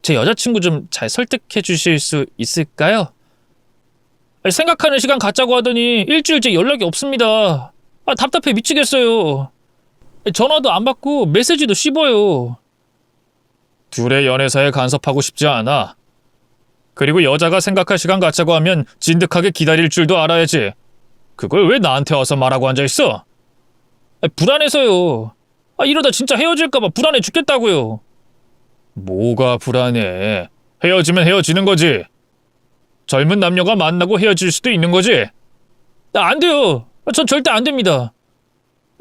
제 여자친구 좀 잘 설득해 주실 수 있을까요? 생각하는 시간 갖자고 하더니 일주일째 연락이 없습니다. 답답해 미치겠어요. 전화도 안 받고 메시지도 씹어요. 둘의 연애사에 간섭하고 싶지 않아. 그리고 여자가 생각할 시간 갖자고 하면 진득하게 기다릴 줄도 알아야지. 그걸 왜 나한테 와서 말하고 앉아있어? 불안해서요. 이러다 진짜 헤어질까봐 불안해 죽겠다고요. 뭐가 불안해? 헤어지면 헤어지는 거지. 젊은 남녀가 만나고 헤어질 수도 있는 거지. 안 돼요. 전 절대 안 됩니다.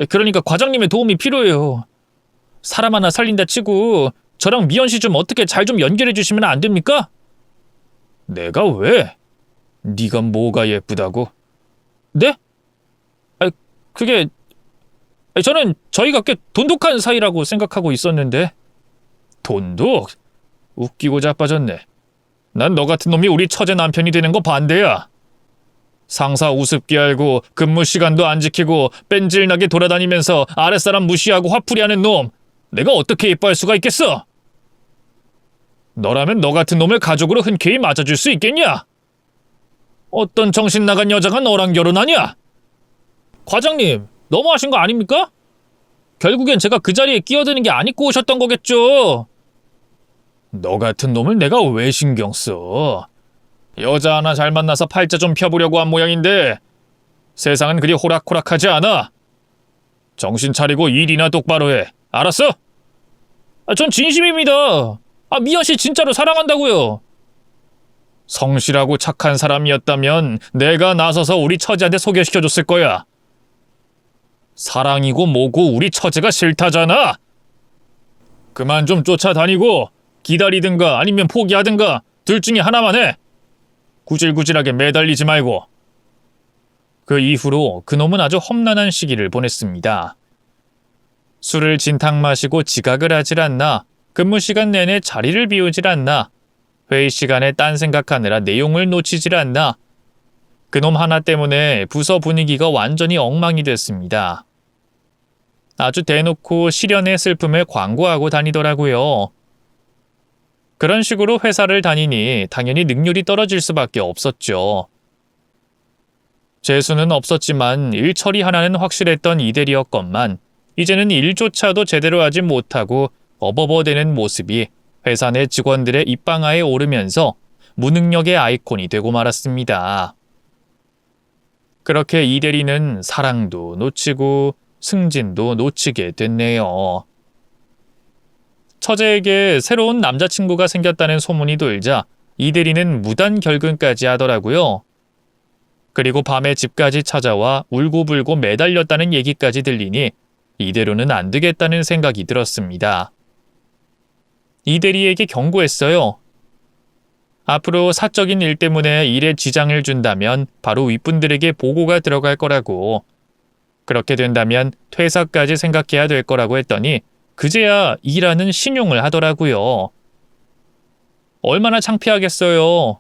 그러니까 과장님의 도움이 필요해요. 사람 하나 살린다 치고 저랑 미연 씨 좀 어떻게 잘 좀 연결해 주시면 안 됩니까? 내가 왜? 네가 뭐가 예쁘다고? 네? 그게 저는 저희가 꽤 돈독한 사이라고 생각하고 있었는데. 돈독? 웃기고 자빠졌네. 난 너 같은 놈이 우리 처제 남편이 되는 거 반대야. 상사 우습게 알고 근무 시간도 안 지키고 뺀질나게 돌아다니면서 아랫사람 무시하고 화풀이하는 놈, 내가 어떻게 예뻐할 수가 있겠어? 너라면 너 같은 놈을 가족으로 흔쾌히 맞아줄 수 있겠냐? 어떤 정신 나간 여자가 너랑 결혼하냐? 과장님, 너무하신 거 아닙니까? 결국엔 제가 그 자리에 끼어드는 게 안 입고 오셨던 거겠죠? 너 같은 놈을 내가 왜 신경 써? 여자 하나 잘 만나서 팔자 좀 펴보려고 한 모양인데 세상은 그리 호락호락하지 않아. 정신 차리고 일이나 똑바로 해. 알았어? 전 진심입니다. 미연 씨 진짜로 사랑한다고요. 성실하고 착한 사람이었다면 내가 나서서 우리 처제한테 소개시켜줬을 거야. 사랑이고 뭐고 우리 처제가 싫다잖아. 그만 좀 쫓아다니고 기다리든가 아니면 포기하든가 둘 중에 하나만 해. 구질구질하게 매달리지 말고. 그 이후로 그놈은 아주 험난한 시기를 보냈습니다. 술을 진탕 마시고 지각을 하질 않나, 근무 시간 내내 자리를 비우질 않나, 회의 시간에 딴 생각하느라 내용을 놓치질 않나, 그놈 하나 때문에 부서 분위기가 완전히 엉망이 됐습니다. 아주 대놓고 시련의 슬픔을 광고하고 다니더라고요. 그런 식으로 회사를 다니니 당연히 능률이 떨어질 수밖에 없었죠. 재수는 없었지만 일 처리 하나는 확실했던 이대리였건만 이제는 일조차도 제대로 하지 못하고 어버버대는 모습이 회사 내 직원들의 입방아에 오르면서 무능력의 아이콘이 되고 말았습니다. 그렇게 이대리는 사랑도 놓치고 승진도 놓치게 됐네요. 처제에게 새로운 남자친구가 생겼다는 소문이 돌자 이대리는 무단 결근까지 하더라고요. 그리고 밤에 집까지 찾아와 울고불고 매달렸다는 얘기까지 들리니 이대로는 안 되겠다는 생각이 들었습니다. 이대리에게 경고했어요. 앞으로 사적인 일 때문에 일에 지장을 준다면 바로 윗분들에게 보고가 들어갈 거라고. 그렇게 된다면 퇴사까지 생각해야 될 거라고 했더니 그제야 일하는 신용을 하더라고요. 얼마나 창피하겠어요.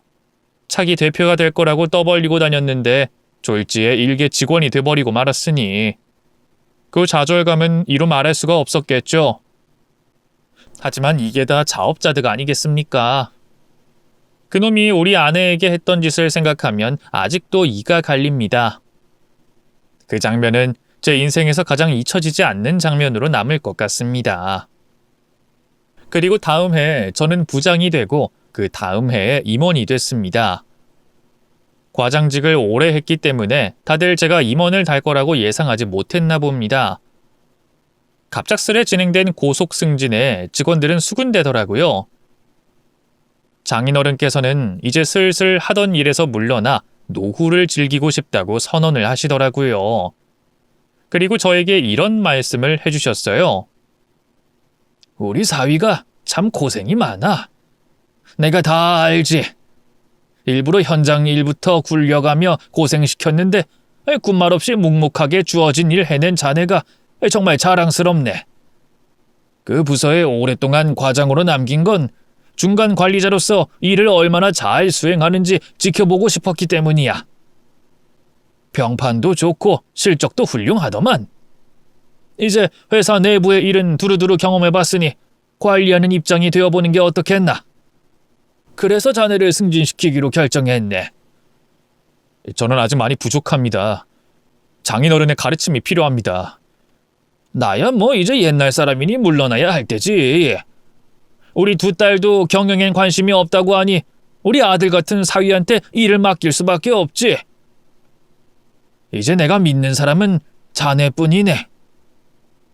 차기 대표가 될 거라고 떠벌리고 다녔는데 졸지에 일개 직원이 돼버리고 말았으니 그 좌절감은 이루 말할 수가 없었겠죠. 하지만 이게 다 자업자득 아니겠습니까? 그놈이 우리 아내에게 했던 짓을 생각하면 아직도 이가 갈립니다. 그 장면은 제 인생에서 가장 잊혀지지 않는 장면으로 남을 것 같습니다. 그리고 다음 해 저는 부장이 되고 그 다음 해에 임원이 됐습니다. 과장직을 오래 했기 때문에 다들 제가 임원을 달 거라고 예상하지 못했나 봅니다. 갑작스레 진행된 고속 승진에 직원들은 수군대더라고요. 장인어른께서는 이제 슬슬 하던 일에서 물러나 노후를 즐기고 싶다고 선언을 하시더라고요. 그리고 저에게 이런 말씀을 해주셨어요. 우리 사위가 참 고생이 많아. 내가 다 알지. 일부러 현장 일부터 굴려가며 고생시켰는데 군말 없이 묵묵하게 주어진 일 해낸 자네가 정말 자랑스럽네. 그 부서에 오랫동안 과장으로 남긴 건 중간 관리자로서 일을 얼마나 잘 수행하는지 지켜보고 싶었기 때문이야. 평판도 좋고 실적도 훌륭하더만. 이제 회사 내부의 일은 두루두루 경험해봤으니 관리하는 입장이 되어보는 게 어떻겠나. 그래서 자네를 승진시키기로 결정했네. 저는 아직 많이 부족합니다. 장인어른의 가르침이 필요합니다. 나야 뭐 이제 옛날 사람이니 물러나야 할 때지. 우리 두 딸도 경영엔 관심이 없다고 하니 우리 아들 같은 사위한테 일을 맡길 수밖에 없지. 이제 내가 믿는 사람은 자네뿐이네.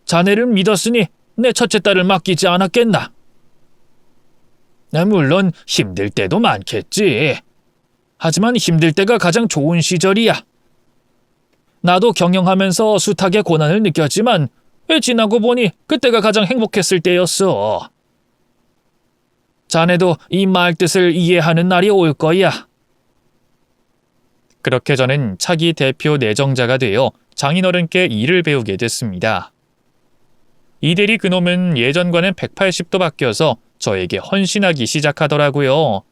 자네를 믿었으니 내 첫째 딸을 맡기지 않았겠나. 물론 힘들 때도 많겠지. 하지만 힘들 때가 가장 좋은 시절이야. 나도 경영하면서 숱하게 고난을 느꼈지만 지나고 보니 그때가 가장 행복했을 때였어. 자네도 이 말 뜻을 이해하는 날이 올 거야. 그렇게 저는 차기 대표 내정자가 되어 장인어른께 일을 배우게 됐습니다. 이대리 그놈은 예전과는 180도 바뀌어서 저에게 헌신하기 시작하더라고요.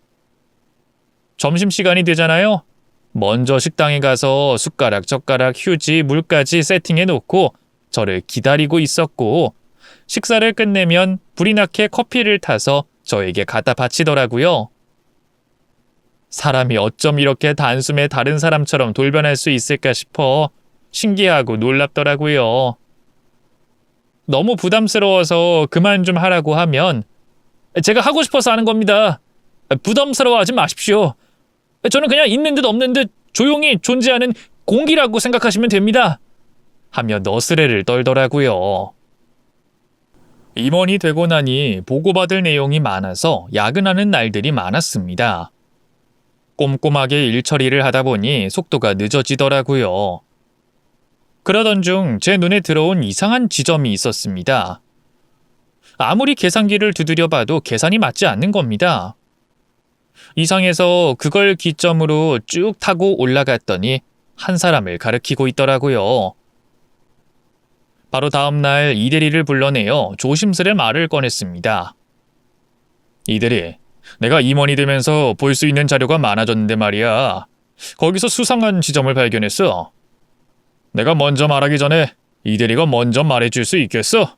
점심시간이 되잖아요. 먼저 식당에 가서 숟가락, 젓가락, 휴지, 물까지 세팅해 놓고 저를 기다리고 있었고 식사를 끝내면 불이 나게 커피를 타서 저에게 갖다 바치더라고요. 사람이 어쩜 이렇게 단숨에 다른 사람처럼 돌변할 수 있을까 싶어 신기하고 놀랍더라고요. 너무 부담스러워서 그만 좀 하라고 하면 제가 하고 싶어서 하는 겁니다. 부담스러워하지 마십시오. 저는 그냥 있는 듯 없는 듯 조용히 존재하는 공기라고 생각하시면 됩니다. 하며 너스레를 떨더라고요. 임원이 되고 나니 보고받을 내용이 많아서 야근하는 날들이 많았습니다. 꼼꼼하게 일 처리를 하다 보니 속도가 늦어지더라고요. 그러던 중 제 눈에 들어온 이상한 지점이 있었습니다. 아무리 계산기를 두드려 봐도 계산이 맞지 않는 겁니다. 이상해서 그걸 기점으로 쭉 타고 올라갔더니 한 사람을 가리키고 있더라고요. 바로 다음 날 이대리를 불러내어 조심스레 말을 꺼냈습니다. 이대리, 내가 임원이 되면서 볼 수 있는 자료가 많아졌는데 말이야. 거기서 수상한 지점을 발견했어. 내가 먼저 말하기 전에 이대리가 먼저 말해줄 수 있겠어?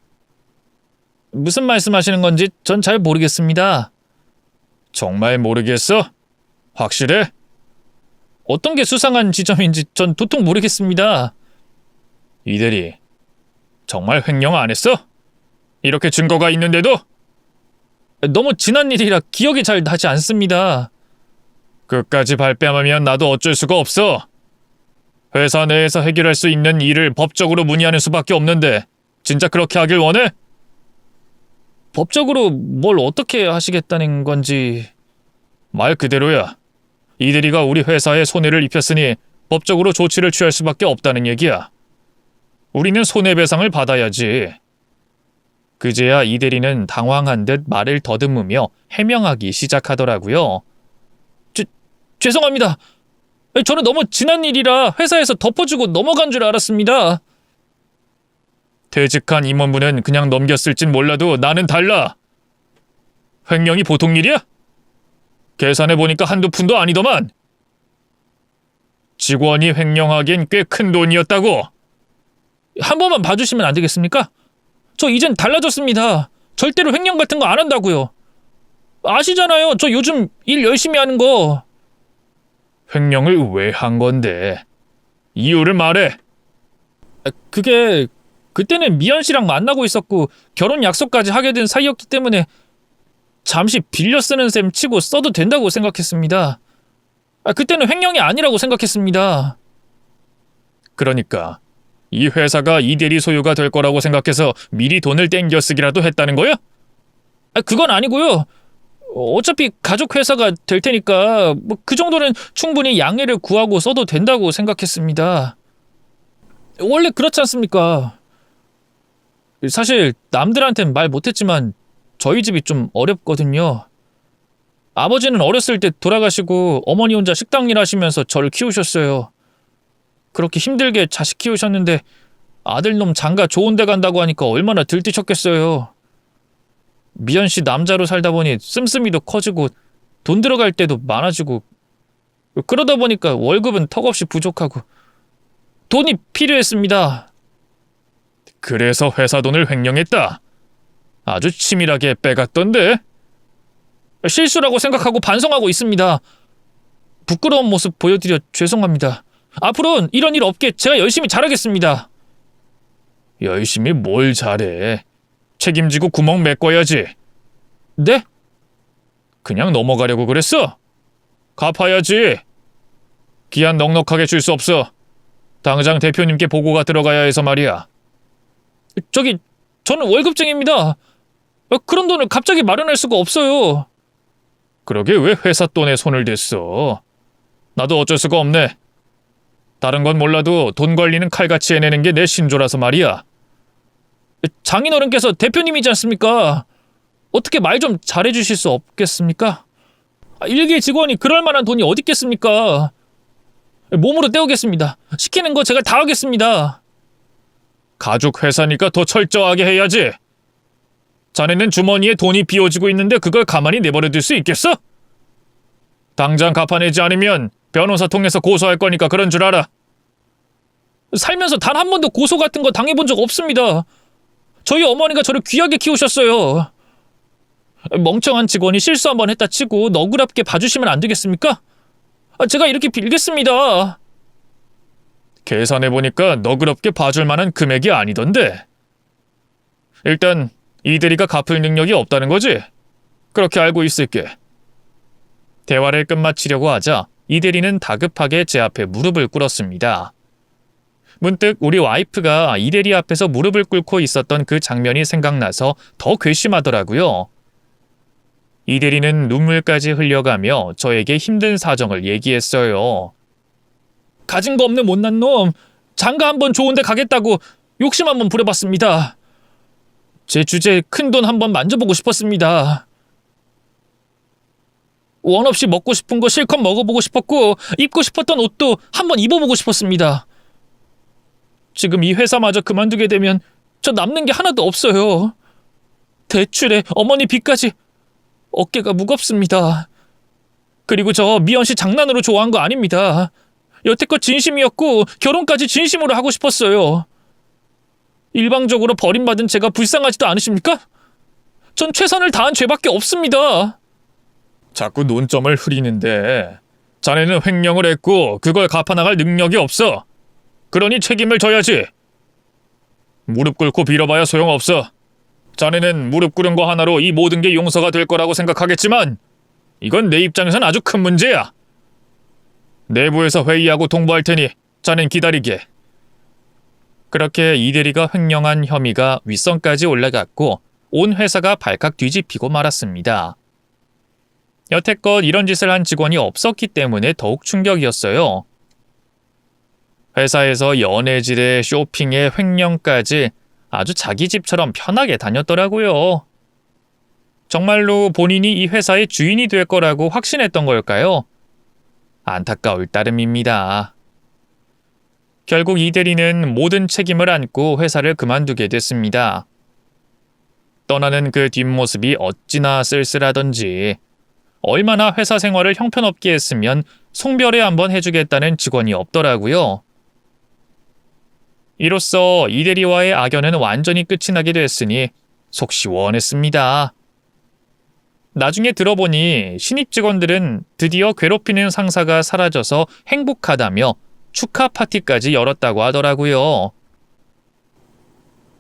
무슨 말씀하시는 건지 전 잘 모르겠습니다. 정말 모르겠어? 확실해? 어떤 게 수상한 지점인지 전 도통 모르겠습니다. 이대리, 정말 횡령 안 했어? 이렇게 증거가 있는데도? 너무 지난 일이라 기억이 잘 나지 않습니다. 끝까지 발뺌하면 나도 어쩔 수가 없어. 회사 내에서 해결할 수 있는 일을 법적으로 문의하는 수밖에 없는데 진짜 그렇게 하길 원해? 법적으로 뭘 어떻게 하시겠다는 건지... 말 그대로야. 이대리가 우리 회사에 손해를 입혔으니 법적으로 조치를 취할 수밖에 없다는 얘기야. 우리는 손해배상을 받아야지. 그제야 이대리는 당황한 듯 말을 더듬으며 해명하기 시작하더라고요. 죄송합니다. 저는 너무 지난 일이라 회사에서 덮어주고 넘어간 줄 알았습니다. 퇴직한 임원분은 그냥 넘겼을진 몰라도 나는 달라. 횡령이 보통 일이야? 계산해보니까 한두 푼도 아니더만. 직원이 횡령하기엔 꽤 큰 돈이었다고. 한 번만 봐주시면 안 되겠습니까? 저 이젠 달라졌습니다. 절대로 횡령 같은 거 안 한다고요. 아시잖아요. 저 요즘 일 열심히 하는 거. 횡령을 왜 한 건데? 이유를 말해. 그게 그때는 미연 씨랑 만나고 있었고 결혼 약속까지 하게 된 사이였기 때문에 잠시 빌려 쓰는 셈 치고 써도 된다고 생각했습니다. 그때는 횡령이 아니라고 생각했습니다. 그러니까 이 회사가 이대리 소유가 될 거라고 생각해서 미리 돈을 땡겨 쓰기라도 했다는 거야? 그건 아니고요. 어차피 가족 회사가 될 테니까 뭐 그 정도는 충분히 양해를 구하고 써도 된다고 생각했습니다. 원래 그렇지 않습니까? 사실 남들한텐 말 못했지만 저희 집이 좀 어렵거든요. 아버지는 어렸을 때 돌아가시고 어머니 혼자 식당 일 하시면서 저를 키우셨어요. 그렇게 힘들게 자식 키우셨는데 아들놈 장가 좋은 데 간다고 하니까 얼마나 들뜨셨겠어요. 미연 씨 남자로 살다 보니 씀씀이도 커지고 돈 들어갈 때도 많아지고 그러다 보니까 월급은 턱없이 부족하고 돈이 필요했습니다. 그래서 회사 돈을 횡령했다. 아주 치밀하게 빼갔던데? 실수라고 생각하고 반성하고 있습니다. 부끄러운 모습 보여드려 죄송합니다. 앞으로는 이런 일 없게 제가 열심히 잘하겠습니다. 열심히 뭘 잘해. 책임지고 구멍 메꿔야지. 네? 그냥 넘어가려고 그랬어? 갚아야지. 기한 넉넉하게 줄 수 없어. 당장 대표님께 보고가 들어가야 해서 말이야. 저는 월급쟁이입니다. 그런 돈을 갑자기 마련할 수가 없어요. 그러게 왜 회사 돈에 손을 댔어? 나도 어쩔 수가 없네. 다른 건 몰라도 돈 관리는 칼같이 해내는 게 내 신조라서 말이야. 장인어른께서 대표님이지 않습니까? 어떻게 말 좀 잘해주실 수 없겠습니까? 일개 직원이 그럴 만한 돈이 어디 있겠습니까? 몸으로 때우겠습니다. 시키는 거 제가 다 하겠습니다. 가족 회사니까 더 철저하게 해야지. 자네는 주머니에 돈이 비어지고 있는데 그걸 가만히 내버려둘 수 있겠어? 당장 갚아내지 않으면 변호사 통해서 고소할 거니까 그런 줄 알아. 살면서 단 한 번도 고소 같은 거 당해본 적 없습니다. 저희 어머니가 저를 귀하게 키우셨어요. 멍청한 직원이 실수 한번 했다 치고 너그럽게 봐주시면 안 되겠습니까? 제가 이렇게 빌겠습니다. 계산해보니까 너그럽게 봐줄 만한 금액이 아니던데. 일단 이대리가 갚을 능력이 없다는 거지? 그렇게 알고 있을게. 대화를 끝마치려고 하자 이대리는 다급하게 제 앞에 무릎을 꿇었습니다. 문득 우리 와이프가 이대리 앞에서 무릎을 꿇고 있었던 그 장면이 생각나서 더 괘씸하더라고요. 이대리는 눈물까지 흘려가며 저에게 힘든 사정을 얘기했어요. 가진 거 없는 못난 놈, 장가 한번 좋은 데 가겠다고 욕심 한번 부려봤습니다. 제 주제에 큰 돈 한번 만져보고 싶었습니다. 원 없이 먹고 싶은 거 실컷 먹어보고 싶었고 입고 싶었던 옷도 한번 입어보고 싶었습니다. 지금 이 회사마저 그만두게 되면 저 남는 게 하나도 없어요. 대출에 어머니 빚까지 어깨가 무겁습니다. 그리고 저 미연 씨 장난으로 좋아한 거 아닙니다. 여태껏 진심이었고 결혼까지 진심으로 하고 싶었어요. 일방적으로 버림받은 제가 불쌍하지도 않으십니까? 전 최선을 다한 죄밖에 없습니다. 자꾸 논점을 흐리는데 자네는 횡령을 했고 그걸 갚아나갈 능력이 없어. 그러니 책임을 져야지. 무릎 꿇고 빌어봐야 소용없어. 자네는 무릎 꿇은 거 하나로 이 모든 게 용서가 될 거라고 생각하겠지만 이건 내 입장에선 아주 큰 문제야. 내부에서 회의하고 통보할 테니 자넨 기다리게. 그렇게 이대리가 횡령한 혐의가 윗선까지 올라갔고 온 회사가 발칵 뒤집히고 말았습니다. 여태껏 이런 짓을 한 직원이 없었기 때문에 더욱 충격이었어요. 회사에서 연애질에 쇼핑에 횡령까지 아주 자기 집처럼 편하게 다녔더라고요. 정말로 본인이 이 회사의 주인이 될 거라고 확신했던 걸까요? 안타까울 따름입니다. 결국 이 대리는 모든 책임을 안고 회사를 그만두게 됐습니다. 떠나는 그 뒷모습이 어찌나 쓸쓸하던지 얼마나 회사 생활을 형편없게 했으면 송별회 한번 해주겠다는 직원이 없더라고요. 이로써 이 대리와의 악연은 완전히 끝이 나게 됐으니 속 시원했습니다. 나중에 들어보니 신입 직원들은 드디어 괴롭히는 상사가 사라져서 행복하다며 축하 파티까지 열었다고 하더라고요.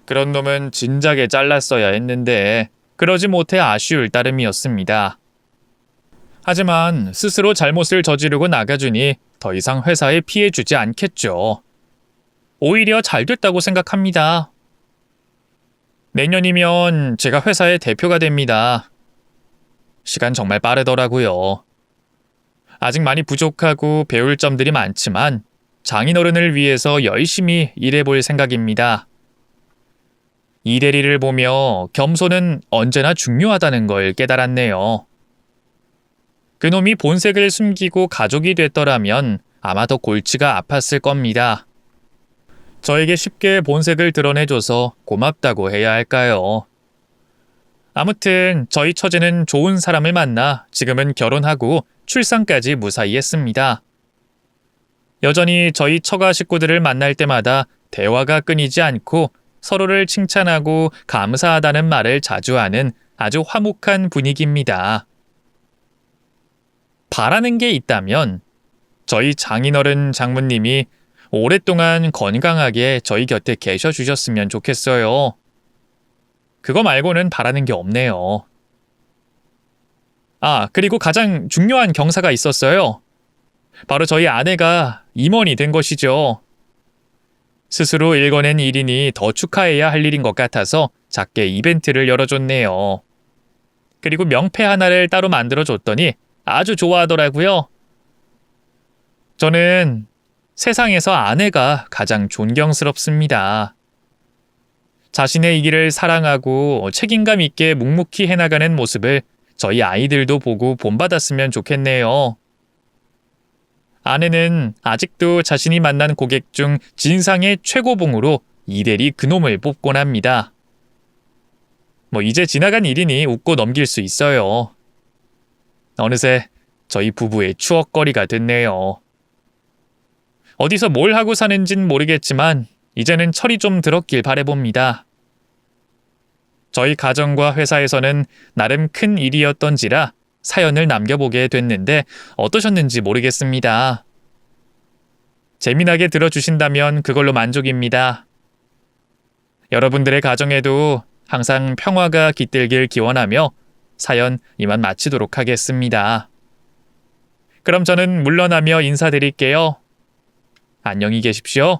그런 놈은 진작에 잘랐어야 했는데 그러지 못해 아쉬울 따름이었습니다. 하지만 스스로 잘못을 저지르고 나가주니 더 이상 회사에 피해 주지 않겠죠. 오히려 잘 됐다고 생각합니다. 내년이면 제가 회사의 대표가 됩니다. 시간 정말 빠르더라고요. 아직 많이 부족하고 배울 점들이 많지만 장인어른을 위해서 열심히 일해볼 생각입니다. 이 대리를 보며 겸손은 언제나 중요하다는 걸 깨달았네요. 그놈이 본색을 숨기고 가족이 됐더라면 아마 더 골치가 아팠을 겁니다. 저에게 쉽게 본색을 드러내줘서 고맙다고 해야 할까요? 아무튼 저희 처제는 좋은 사람을 만나 지금은 결혼하고 출산까지 무사히 했습니다. 여전히 저희 처가 식구들을 만날 때마다 대화가 끊이지 않고 서로를 칭찬하고 감사하다는 말을 자주 하는 아주 화목한 분위기입니다. 바라는 게 있다면 저희 장인어른 장모님이 오랫동안 건강하게 저희 곁에 계셔 주셨으면 좋겠어요. 그거 말고는 바라는 게 없네요. 그리고 가장 중요한 경사가 있었어요. 바로 저희 아내가 임원이 된 것이죠. 스스로 읽어낸 일이니 더 축하해야 할 일인 것 같아서 작게 이벤트를 열어줬네요. 그리고 명패 하나를 따로 만들어줬더니 아주 좋아하더라고요. 저는 세상에서 아내가 가장 존경스럽습니다. 자신의 이 길을 사랑하고 책임감 있게 묵묵히 해나가는 모습을 저희 아이들도 보고 본받았으면 좋겠네요. 아내는 아직도 자신이 만난 고객 중 진상의 최고봉으로 이대리 그놈을 뽑곤 합니다. 이제 지나간 일이니 웃고 넘길 수 있어요. 어느새 저희 부부의 추억거리가 됐네요. 어디서 뭘 하고 사는진 모르겠지만 이제는 철이 좀 들었길 바라봅니다. 저희 가정과 회사에서는 나름 큰 일이었던지라 사연을 남겨보게 됐는데 어떠셨는지 모르겠습니다. 재미나게 들어주신다면 그걸로 만족입니다. 여러분들의 가정에도 항상 평화가 깃들길 기원하며 사연 이만 마치도록 하겠습니다. 그럼 저는 물러나며 인사드릴게요. 안녕히 계십시오.